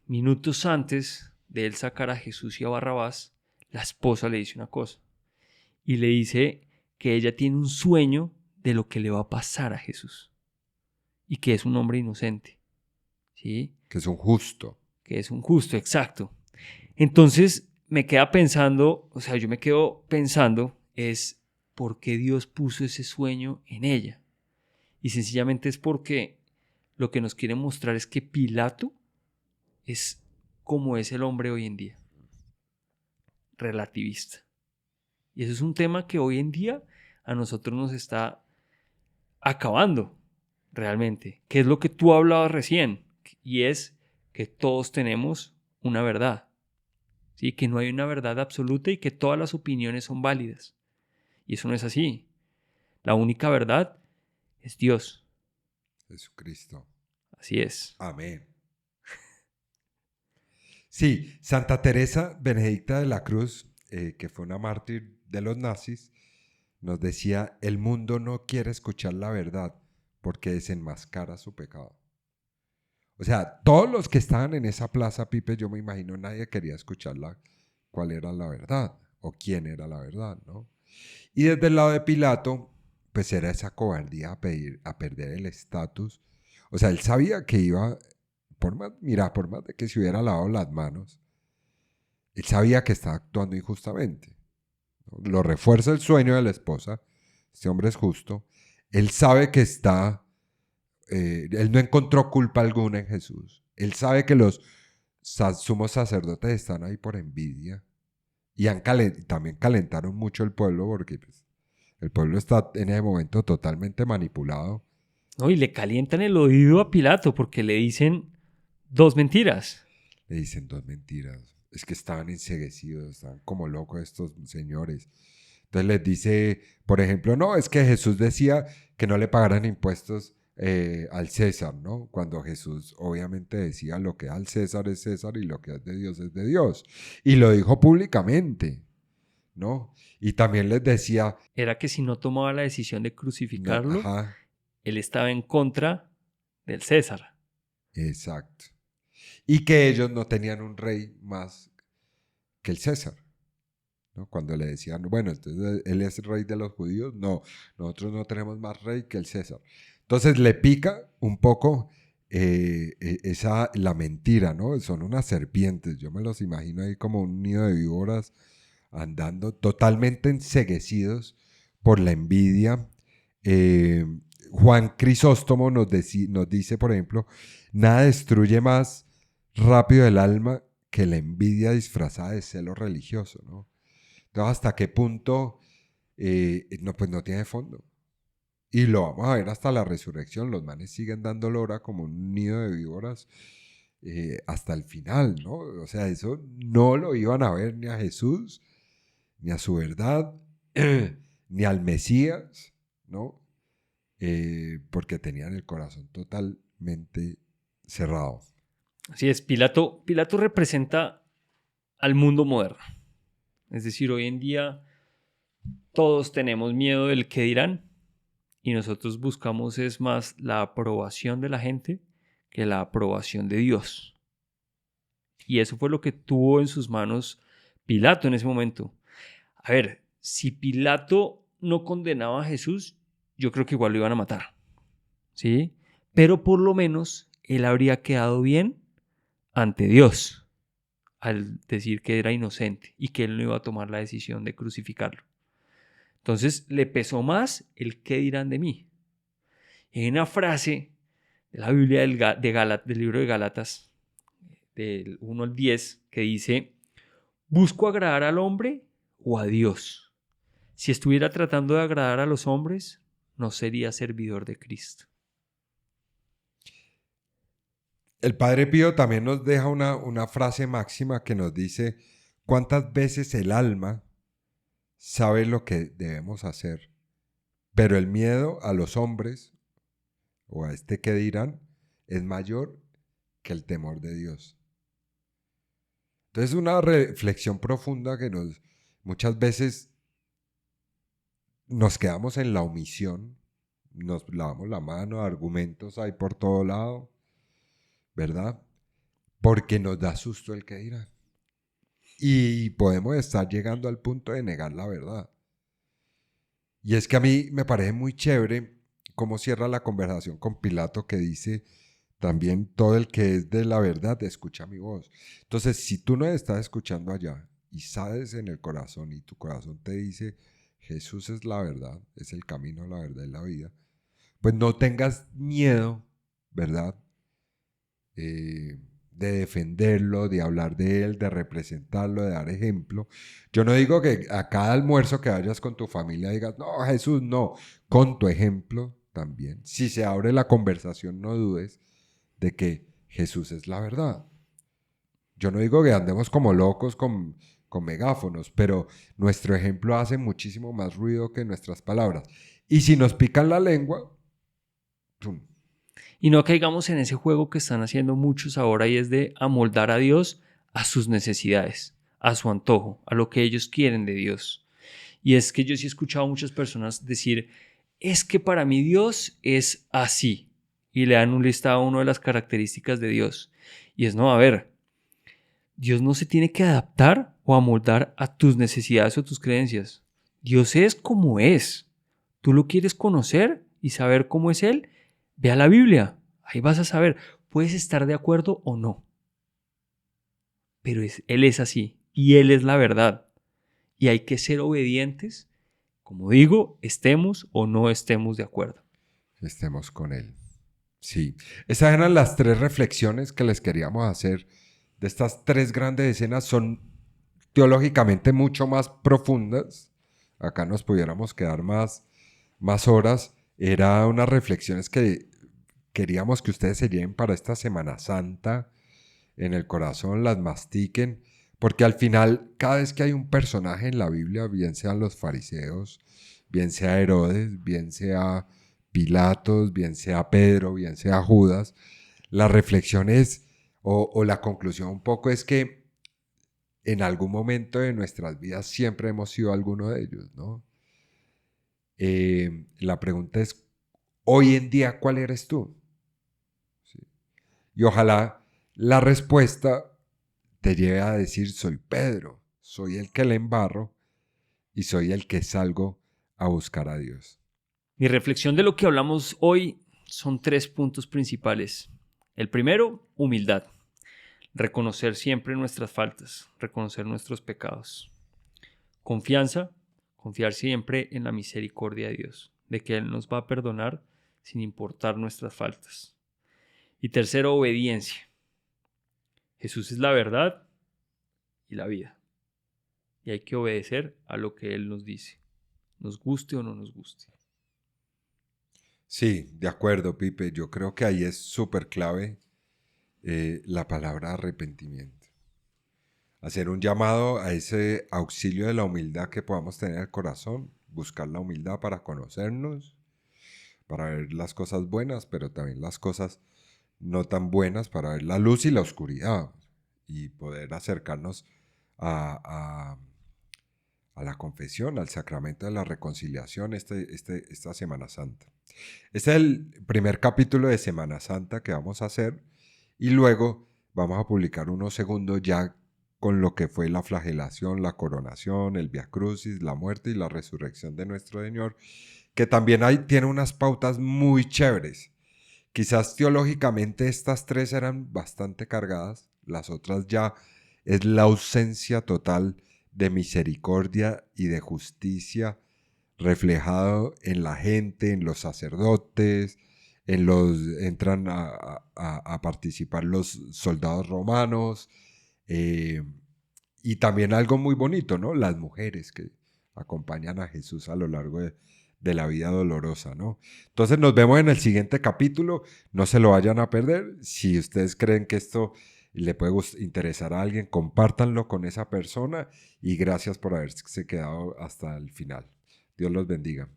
minutos antes de él sacar a Jesús y a Barrabás, la esposa le dice una cosa. Y le dice que ella tiene un sueño de lo que le va a pasar a Jesús. Y que es un hombre inocente. ¿Sí? Que es un justo. Que es un justo, exacto. Entonces me queda pensando, o sea, yo me quedo pensando, es por qué Dios puso ese sueño en ella. Y sencillamente es porque lo que nos quiere mostrar es que Pilato es como es el hombre hoy en día, relativista. Y eso es un tema que hoy en día a nosotros nos está acabando realmente, que es lo que tú hablabas recién, y es que todos tenemos una verdad, ¿sí? Que no hay una verdad absoluta y que todas las opiniones son válidas. Y eso no es así. La única verdad es Dios. Jesucristo. Así es. Amén. Sí, Santa Teresa Benedicta de la Cruz, que fue una mártir de los nazis, nos decía, el mundo no quiere escuchar la verdad porque desenmascara su pecado. O sea, todos los que estaban en esa plaza, Pipe, yo me imagino, nadie quería escuchar cuál era la verdad o quién era la verdad, ¿no? Y desde el lado de Pilato, pues era esa cobardía a perder el estatus. O sea, él sabía que iba, por más de que se hubiera lavado las manos, él sabía que estaba actuando injustamente, ¿no? Lo refuerza el sueño de la esposa, este hombre es justo, él sabe que él no encontró culpa alguna en Jesús, él sabe que los sumos sacerdotes están ahí por envidia y también calentaron mucho el pueblo porque pues, el pueblo está en ese momento totalmente manipulado. No, y le calientan el oído a Pilato porque le dicen dos mentiras. Le dicen dos mentiras. Es que estaban enceguecidos, estaban como locos estos señores. Entonces les dice, por ejemplo, no, es que Jesús decía que no le pagaran impuestos al César, ¿no? Cuando Jesús obviamente decía lo que es al César es César y lo que es de Dios es de Dios. Y lo dijo públicamente, ¿no? Y también les decía... Era que si no tomaba la decisión de crucificarlo, Ajá, él estaba en contra del César. exacto. Y que ellos no tenían un rey más que el César, ¿no? Cuando le decían, bueno, entonces él es rey de los judíos, no, nosotros no tenemos más rey que el César. Entonces le pica un poco la mentira, ¿no? Son unas serpientes, yo me los imagino ahí como un nido de víboras andando totalmente enceguecidos por la envidia. Juan Crisóstomo nos dice, por ejemplo, nada destruye más rápido el alma que la envidia disfrazada de celo religioso, ¿no? Entonces, ¿hasta qué punto pues no tiene fondo? Y lo vamos a ver hasta la resurrección. Los manes siguen dando lora como un nido de víboras hasta el final, ¿no? O sea, eso no lo iban a ver ni a Jesús, ni a su verdad, ni al Mesías, ¿no? Porque tenían el corazón totalmente cerrado. Así es, Pilato representa al mundo moderno. Es decir, hoy en día todos tenemos miedo del que dirán y nosotros buscamos es más la aprobación de la gente que la aprobación de Dios. Y eso fue lo que tuvo en sus manos Pilato en ese momento. A ver, si Pilato no condenaba a Jesús, yo creo que igual lo iban a matar, ¿sí? Pero por lo menos él habría quedado bien ante Dios al decir que era inocente y que él no iba a tomar la decisión de crucificarlo. Entonces le pesó más el qué dirán de mí. Y hay una frase de la Biblia del libro de Gálatas, del 1 al 10, que dice: ¿busco agradar al hombre o a Dios? Si estuviera tratando de agradar a los hombres, no sería servidor de Cristo. El Padre Pío también nos deja una frase máxima que nos dice: ¿cuántas veces el alma sabe lo que debemos hacer, pero el miedo a los hombres o a este que dirán es mayor que el temor de Dios? Entonces, una reflexión profunda que muchas veces nos quedamos en la omisión, nos lavamos la mano, argumentos hay por todo lado, ¿verdad? Porque nos da susto el que dirán. Y podemos estar llegando al punto de negar la verdad. Y es que a mí me parece muy chévere cómo cierra la conversación con Pilato, que dice también: todo el que es de la verdad escucha mi voz. Entonces, si tú no estás escuchando allá y sabes en el corazón y tu corazón te dice: Jesús es la verdad, es el camino, la verdad y la vida, pues no tengas miedo, ¿verdad? De defenderlo, de hablar de él, de representarlo, de dar ejemplo. Yo no digo que a cada almuerzo que vayas con tu familia digas: no, Jesús, no. Con tu ejemplo también. Si se abre la conversación, no dudes de que Jesús es la verdad. Yo no digo que andemos como locos con megáfonos, pero nuestro ejemplo hace muchísimo más ruido que nuestras palabras. Y si nos pican la lengua, ¡pum! Y no caigamos en ese juego que están haciendo muchos ahora, y es de amoldar a Dios a sus necesidades, a su antojo, a lo que ellos quieren de Dios. Y es que yo sí he escuchado a muchas personas decir: es que para mí Dios es así. Y le dan un listado a una de las características de Dios. Y es: no, a ver, Dios no se tiene que adaptar o amoldar a tus necesidades o tus creencias. Dios es como es. ¿Tú lo quieres conocer y saber cómo es Él? Ve a la Biblia. Ahí vas a saber. Puedes estar de acuerdo o no. Pero Él es así y Él es la verdad. Y hay que ser obedientes, como digo, estemos o no estemos de acuerdo. Estemos con Él. Sí, esas eran las 3 reflexiones que les queríamos hacer de estas 3 grandes escenas. Son teológicamente mucho más profundas. Acá nos pudiéramos quedar más horas. Eran unas reflexiones que queríamos que ustedes se lleven para esta Semana Santa en el corazón, las mastiquen, porque al final, cada vez que hay un personaje en la Biblia, bien sean los fariseos, bien sea Herodes, bien sea Pilatos, bien sea Pedro, bien sea Judas, la reflexión es, o la conclusión un poco es que en algún momento de nuestras vidas siempre hemos sido alguno de ellos, ¿no? La pregunta es: hoy en día, ¿cuál eres tú? ¿Sí? Y ojalá la respuesta te lleve a decir: soy Pedro, soy el que le embarro y soy el que salgo a buscar a Dios. Mi reflexión de lo que hablamos hoy son 3 puntos principales. El primero, humildad. Reconocer siempre nuestras faltas, reconocer nuestros pecados. Confianza, confiar siempre en la misericordia de Dios, de que Él nos va a perdonar sin importar nuestras faltas. Y tercero, obediencia. Jesús es la verdad y la vida. Y hay que obedecer a lo que Él nos dice, nos guste o no nos guste. Sí, de acuerdo, Pipe. Yo creo que ahí es súper clave la palabra arrepentimiento. Hacer un llamado a ese auxilio de la humildad que podamos tener en el corazón, buscar la humildad para conocernos, para ver las cosas buenas, pero también las cosas no tan buenas, para ver la luz y la oscuridad y poder acercarnos a la confesión, al sacramento de la reconciliación esta Semana Santa. Este es el primer capítulo de Semana Santa que vamos a hacer y luego vamos a publicar uno segundo ya con lo que fue la flagelación, la coronación, el Vía Crucis, la muerte y la resurrección de nuestro Señor, que también tiene unas pautas muy chéveres. Quizás teológicamente estas tres eran bastante cargadas, las otras ya es la ausencia total de misericordia y de justicia reflejado en la gente, en los sacerdotes, entran a participar los soldados romanos, y también algo muy bonito, ¿no? Las mujeres que acompañan a Jesús a lo largo de la vida dolorosa, ¿no? Entonces nos vemos en el siguiente capítulo, no se lo vayan a perder. Si ustedes creen que esto le puede interesar a alguien, compártanlo con esa persona y gracias por haberse quedado hasta el final. Dios los bendiga.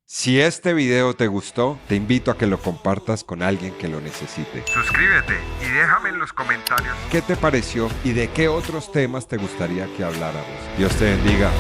Si este video te gustó, te invito a que lo compartas con alguien que lo necesite. Suscríbete y déjame en los comentarios qué te pareció y de qué otros temas te gustaría que habláramos. Dios te bendiga.